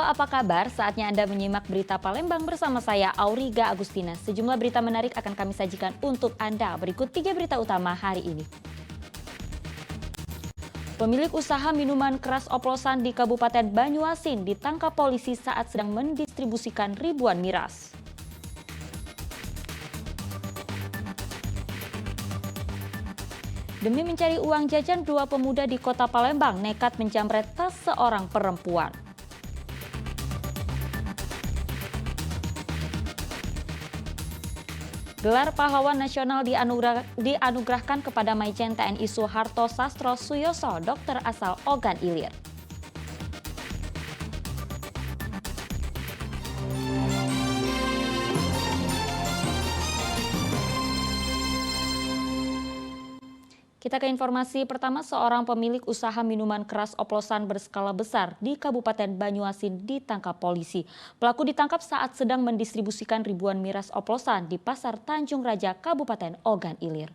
apa kabar? Saatnya Anda menyimak berita Palembang bersama saya, Auriga Agustina. Sejumlah berita menarik akan kami sajikan untuk Anda. Berikut 3 berita utama hari ini. Pemilik usaha minuman keras oplosan di Kabupaten Banyuasin ditangkap polisi saat sedang mendistribusikan ribuan miras. Demi mencari uang jajan, 2 pemuda di kota Palembang nekat menjamret tas seorang perempuan. Gelar Pahlawan Nasional dianugerahkan kepada Maijen TNI Soeharto Sastro Suyoso, dokter asal Ogan Ilir. Kita ke informasi pertama, seorang pemilik usaha minuman keras oplosan berskala besar di Kabupaten Banyuasin ditangkap polisi. Pelaku ditangkap saat sedang mendistribusikan ribuan miras oplosan di Pasar Tanjung Raja, Kabupaten Ogan Ilir.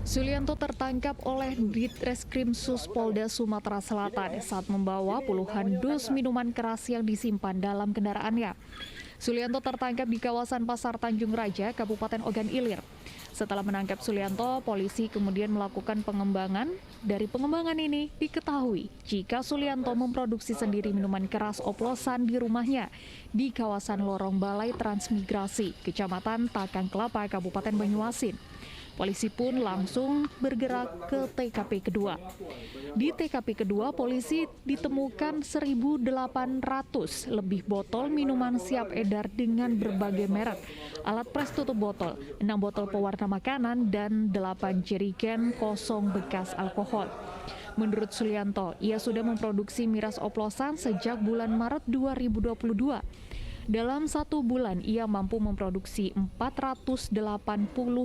Sulianto tertangkap oleh Ditreskrim Sus Polda Sumatera Selatan saat membawa puluhan dus minuman keras yang disimpan dalam kendaraannya. Sulianto tertangkap di kawasan Pasar Tanjung Raja, Kabupaten Ogan Ilir. Setelah menangkap Sulianto, polisi kemudian melakukan pengembangan. Dari pengembangan ini diketahui jika Sulianto memproduksi sendiri minuman keras oplosan di rumahnya di kawasan Lorong Balai Transmigrasi, Kecamatan Takang Kelapa, Kabupaten Banyuasin. Polisi pun langsung bergerak ke TKP kedua. Di TKP kedua, polisi ditemukan 1.800 lebih botol minuman siap edar dengan berbagai merek, alat pres tutup botol, 6 botol pewarna makanan, dan 8 jerigen kosong bekas alkohol. Menurut Sulianto, ia sudah memproduksi miras oplosan sejak bulan Maret 2022. Dalam 1 bulan, ia mampu memproduksi 480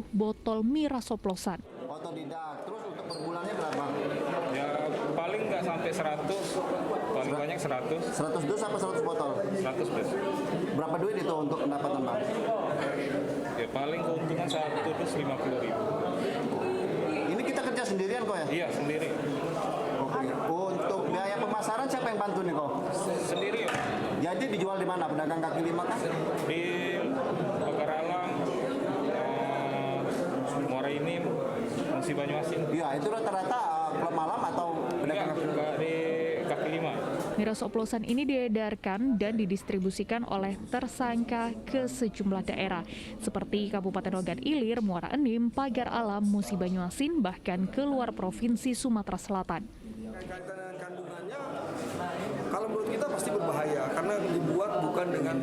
botol miras oplosan. Otodidak, terus untuk per bulannya berapa? Ya paling nggak sampai 100, paling banyak 100. 100 dus apa 100 botol? 100 dus. Berapa duit itu untuk pendapatan Bang? Ya paling keuntungan 1 dus 50.000. Ini kita kerja sendirian kok ya? Iya sendiri. Oke. Untuk biaya pemasaran siapa yang bantu nih kok? Sendiri ya. Jadi dijual di mana? Pedagang kaki lima kah? Di Pagaralang, Muara ini, Musi Banyuasin. Iya, itu rata-rata klub malam atau pedagang kaki lima? Di kaki lima. Miras oplosan ini diedarkan dan didistribusikan oleh tersangka ke sejumlah daerah seperti Kabupaten Ogan Ilir, Muara Enim, Pagar Alam, Musi Banyuasin, bahkan ke luar Provinsi Sumatera Selatan. Kaitan dengan kandungannya, kalau menurut kita pasti berbahaya karena dibuat bukan dengan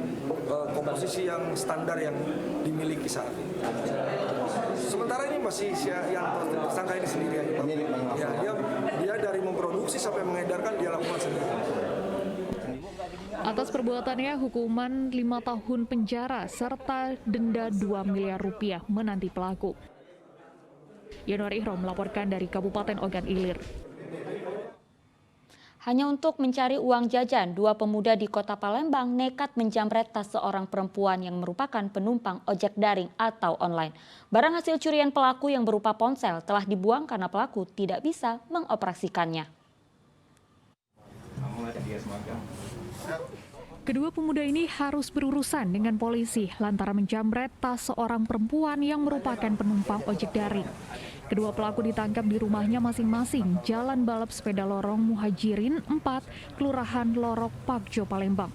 komposisi yang standar yang dimiliki saat ini. Sementara ini masih yang tersangka ini sendiri aja. Ya, dia dari memproduksi sampai mengedarkan dia lakukan sendiri. Atas perbuatannya hukuman 5 tahun penjara serta denda 2 miliar rupiah menanti pelaku. Yanuar Ihrom melaporkan dari Kabupaten Ogan Ilir. Hanya untuk mencari uang jajan, 2 pemuda di kota Palembang nekat menjamret tas seorang perempuan yang merupakan penumpang ojek daring atau online. Barang hasil curian pelaku yang berupa ponsel telah dibuang karena pelaku tidak bisa mengoperasikannya. Kedua pemuda ini harus berurusan dengan polisi lantaran menjamret tas seorang perempuan yang merupakan penumpang ojek daring. Kedua pelaku ditangkap di rumahnya masing-masing, Jalan Balap Sepeda Lorong Muhajirin 4, Kelurahan Lorok Pakjo, Palembang.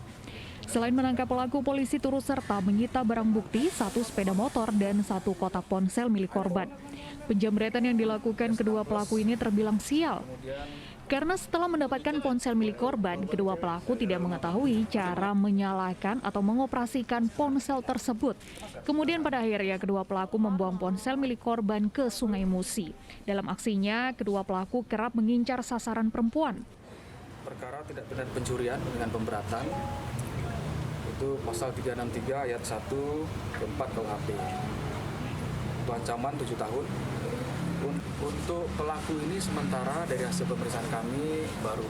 Selain menangkap pelaku, polisi turut serta menyita barang bukti 1 sepeda motor dan 1 kotak ponsel milik korban. Penjamretan yang dilakukan kedua pelaku ini terbilang sial. Karena setelah mendapatkan ponsel milik korban, kedua pelaku tidak mengetahui cara menyalakan atau mengoperasikan ponsel tersebut. Kemudian pada akhirnya kedua pelaku membuang ponsel milik korban ke Sungai Musi. Dalam aksinya, kedua pelaku kerap mengincar sasaran perempuan. Perkara tindak pidana pencurian dengan pemberatan itu pasal 363 ayat 1 ke 4 KUHP. Itu ancaman 7 tahun. Untuk pelaku ini sementara dari hasil pemeriksaan kami baru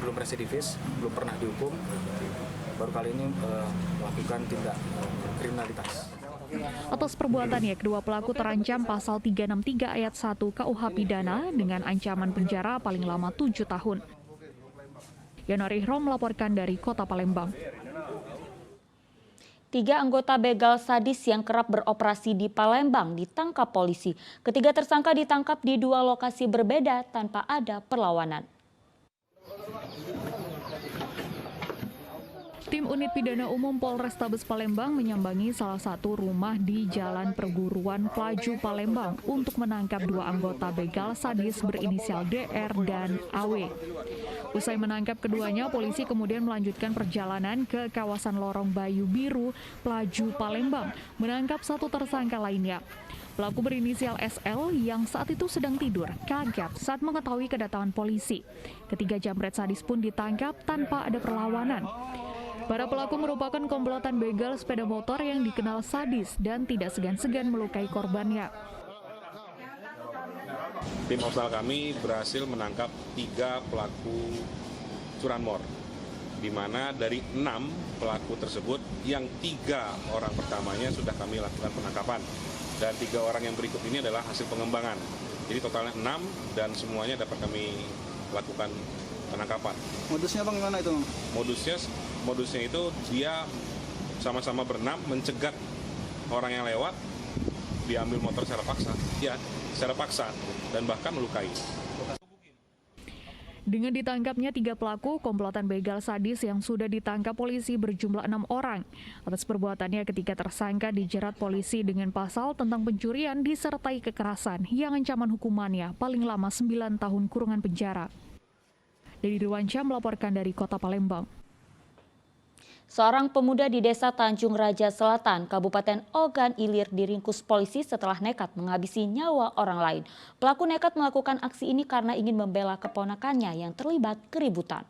belum residivis, belum pernah dihukum, baru kali ini melakukan tindak kriminalitas. Atas perbuatannya, kedua pelaku terancam pasal 363 ayat 1 KUH Pidana dengan ancaman penjara paling lama 7 tahun. Yanarihro melaporkan dari Kota Palembang. 3 anggota begal sadis yang kerap beroperasi di Palembang ditangkap polisi. Ketiga tersangka ditangkap di 2 lokasi berbeda tanpa ada perlawanan. Tim Unit Pidana Umum Polrestabes Palembang menyambangi salah satu rumah di Jalan Perguruan Plaju Palembang untuk menangkap 2 anggota begal sadis berinisial DR dan AW. Usai menangkap keduanya, polisi kemudian melanjutkan perjalanan ke kawasan Lorong Bayu Biru, Plaju Palembang, menangkap 1 tersangka lainnya. Pelaku berinisial SL yang saat itu sedang tidur, kaget saat mengetahui kedatangan polisi. Ketiga jambret sadis pun ditangkap tanpa ada perlawanan. Para pelaku merupakan komplotan begal sepeda motor yang dikenal sadis dan tidak segan-segan melukai korbannya. Tim Opsnal kami berhasil menangkap 3 pelaku curanmor, di mana dari 6 pelaku tersebut yang 3 orang pertamanya sudah kami lakukan penangkapan dan 3 orang yang berikut ini adalah hasil pengembangan. Jadi totalnya 6 dan semuanya dapat kami lakukan penangkapan. Modusnya Bang gimana itu? Modusnya itu dia sama-sama berenam mencegat orang yang lewat, diambil motor secara paksa dan bahkan melukai. Dengan ditangkapnya 3 pelaku komplotan begal sadis yang sudah ditangkap polisi berjumlah 6 orang. Atas perbuatannya, ketiga tersangka dijerat polisi dengan pasal tentang pencurian disertai kekerasan yang ancaman hukumannya paling lama 9 tahun kurungan penjara. Dedi Dirwansyah melaporkan dari Kota Palembang. Seorang pemuda di Desa Tanjung Raja Selatan, Kabupaten Ogan Ilir diringkus polisi setelah nekat menghabisi nyawa orang lain. Pelaku nekat melakukan aksi ini karena ingin membela keponakannya yang terlibat keributan.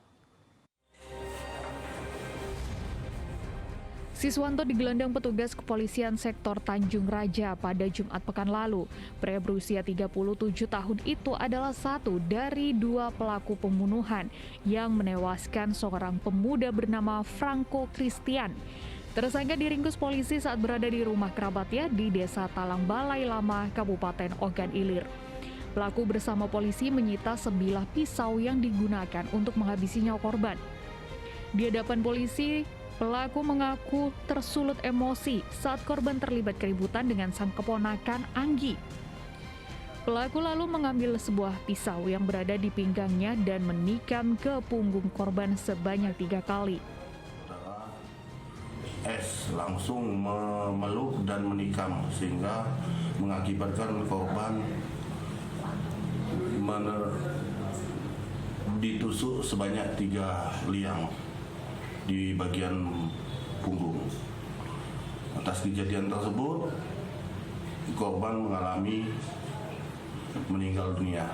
Siswanto digelandang petugas kepolisian sektor Tanjung Raja pada Jumat pekan lalu. Pria berusia 37 tahun itu adalah satu dari 2 pelaku pembunuhan yang menewaskan seorang pemuda bernama Franco Christian. Tersangka diringkus polisi saat berada di rumah kerabatnya di Desa Talang Balai Lama, Kabupaten Ogan Ilir. Pelaku bersama polisi menyita sebilah pisau yang digunakan untuk menghabisi nyawa korban. Di hadapan polisi, pelaku mengaku tersulut emosi saat korban terlibat keributan dengan sang keponakan Anggi. Pelaku lalu mengambil sebuah pisau yang berada di pinggangnya dan menikam ke punggung korban sebanyak 3 kali. S langsung memeluk dan menikam sehingga mengakibatkan korban ditusuk sebanyak 3 liang di bagian punggung. Atas kejadian tersebut, korban mengalami meninggal dunia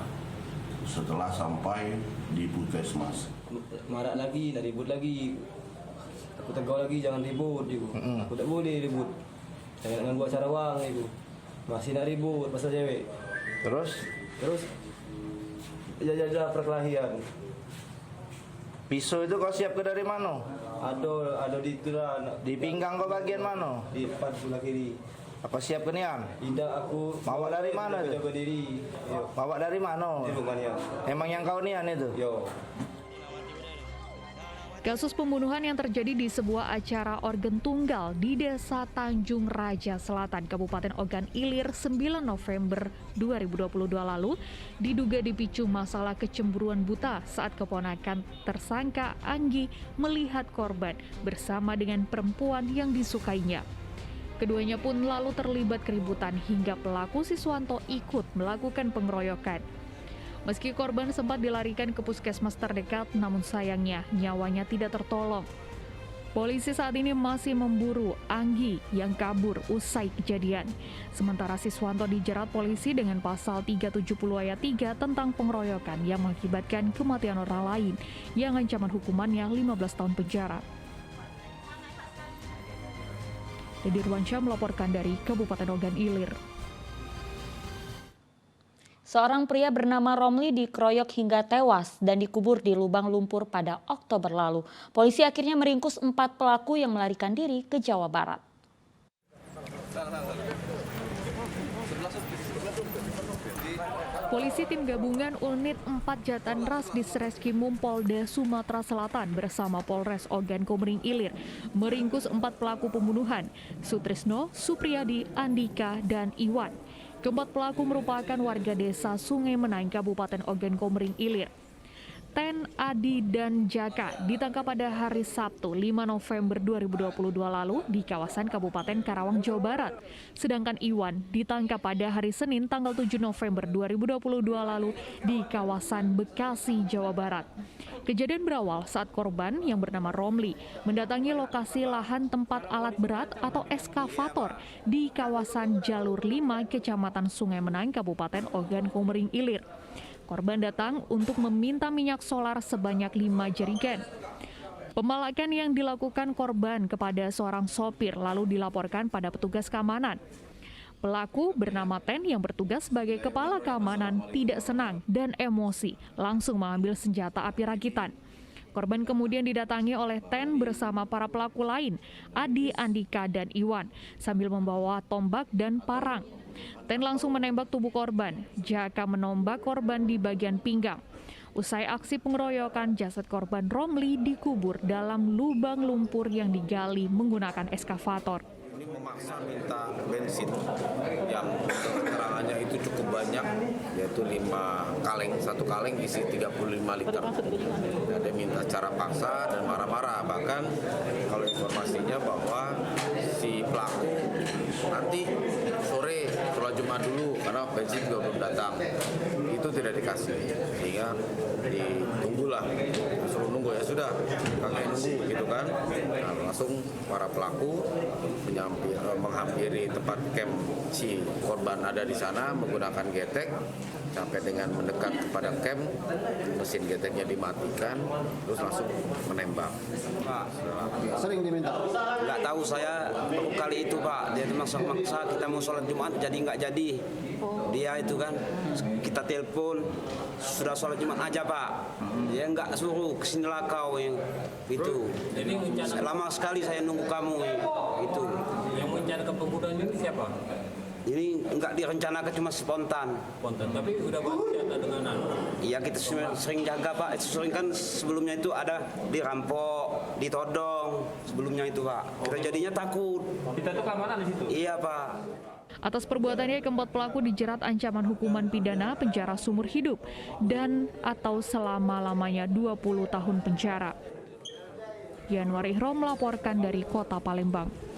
setelah sampai di puskesmas. Marah lagi, nak ribut lagi. Aku tegur lagi, jangan ribut. Aku tak boleh ribut. Jangan buat sarawang. Masih nak ribut pasal cewek. Terus jaga perkelahian. Pisau itu kau siap ke dari mana? Ada di itulah. Di pinggang kau bagian mana? Di depan sebelah kiri. Apa siap ke nian? Tidak, aku. Bawa dari mana tu? Jaga diri. Yo. Bawa dari mana? Di rumahnya. Emang yang kau nian itu? Yo. Kasus pembunuhan yang terjadi di sebuah acara organ tunggal di Desa Tanjung Raja Selatan, Kabupaten Ogan Ilir 9 November 2022 lalu diduga dipicu masalah kecemburuan buta saat keponakan tersangka Anggi melihat korban bersama dengan perempuan yang disukainya. Keduanya pun lalu terlibat keributan hingga pelaku Siswanto ikut melakukan pengeroyokan. Meski korban sempat dilarikan ke puskesmas terdekat, namun sayangnya nyawanya tidak tertolong. Polisi saat ini masih memburu Anggi yang kabur usai kejadian. Sementara Siswanto dijerat polisi dengan pasal 370 ayat 3 tentang pengeroyokan yang mengakibatkan kematian orang lain yang ancaman hukumannya 15 tahun penjara. Dedi Dirwansyah melaporkan dari Kabupaten Ogan Ilir. Seorang pria bernama Romli dikeroyok hingga tewas dan dikubur di lubang lumpur pada Oktober lalu. Polisi akhirnya meringkus 4 pelaku yang melarikan diri ke Jawa Barat. Polisi tim gabungan unit 4 Jatanras Ditreskrimum Polda Sumatera Selatan bersama Polres Ogan Komering Ilir meringkus 4 pelaku pembunuhan, Sutrisno, Supriyadi, Andika, dan Iwan. Keempat pelaku merupakan warga desa Sungai Menang, Kabupaten Ogan Komering Ilir. Ten, Adi, dan Jaka ditangkap pada hari Sabtu 5 November 2022 lalu di kawasan Kabupaten Karawang, Jawa Barat. Sedangkan Iwan ditangkap pada hari Senin tanggal 7 November 2022 lalu di kawasan Bekasi, Jawa Barat. Kejadian berawal saat korban yang bernama Romli mendatangi lokasi lahan tempat alat berat atau eskavator di kawasan Jalur 5, Kecamatan Sungai Menang, Kabupaten Ogan Komering Ilir. Korban datang untuk meminta minyak solar sebanyak 5 jerigen. Pemalakan yang dilakukan korban kepada seorang sopir lalu dilaporkan pada petugas keamanan. Pelaku bernama Ten yang bertugas sebagai kepala keamanan tidak senang dan emosi, langsung mengambil senjata api rakitan. Korban kemudian didatangi oleh Ten bersama para pelaku lain, Adi, Andika, dan Iwan, sambil membawa tombak dan parang. Ten langsung menembak tubuh korban. Jaka menombak korban di bagian pinggang. Usai aksi pengeroyokan, jasad korban Romli dikubur dalam lubang lumpur yang digali menggunakan eskavator. Ini memaksa minta bensin yang keterangannya itu cukup banyak, yaitu 5 kaleng, 1 kaleng isi 35 liter. Dia minta cara paksa dan marah-marah, bahkan kalau informasinya bahwa si pelaku nanti sore sholat Jumat dulu karena bensin juga belum datang, itu tidak dikasih, sehingga ditunggulah, suruh nunggu, ya sudah kakek nunggu gitu kan. Nah, langsung para pelaku menghampiri tempat camp si korban ada di sana menggunakan getek, sampai dengan mendekat kepada camp, mesin geteknya dimatikan, terus langsung menembak. Pak, sering diminta? Nggak tahu saya kali itu Pak, dia maksa-maksa kita mau sholat Jumat jadi nggak jadi. Dia itu kan kita telepon sudah sholat Jumat aja Pak, dia nggak suruh kesinilah kau yang itu. Lama sekali saya nunggu kamu itu. Yang merencanakan pembunuhan ini siapa? Ini nggak direncanakan, cuma spontan. Spontan, tapi udah bersenjata dengan Iya, kita sering jaga Pak. Sering kan sebelumnya itu ada dirampok, ditodong. Sebelumnya itu Pak. Kita jadinya takut. kita tuh keamanan di situ. Iya Pak. Atas perbuatannya, keempat pelaku dijerat ancaman hukuman pidana penjara seumur hidup dan atau selama-lamanya 20 tahun penjara. Yanwar Ihrom melaporkan dari Kota Palembang.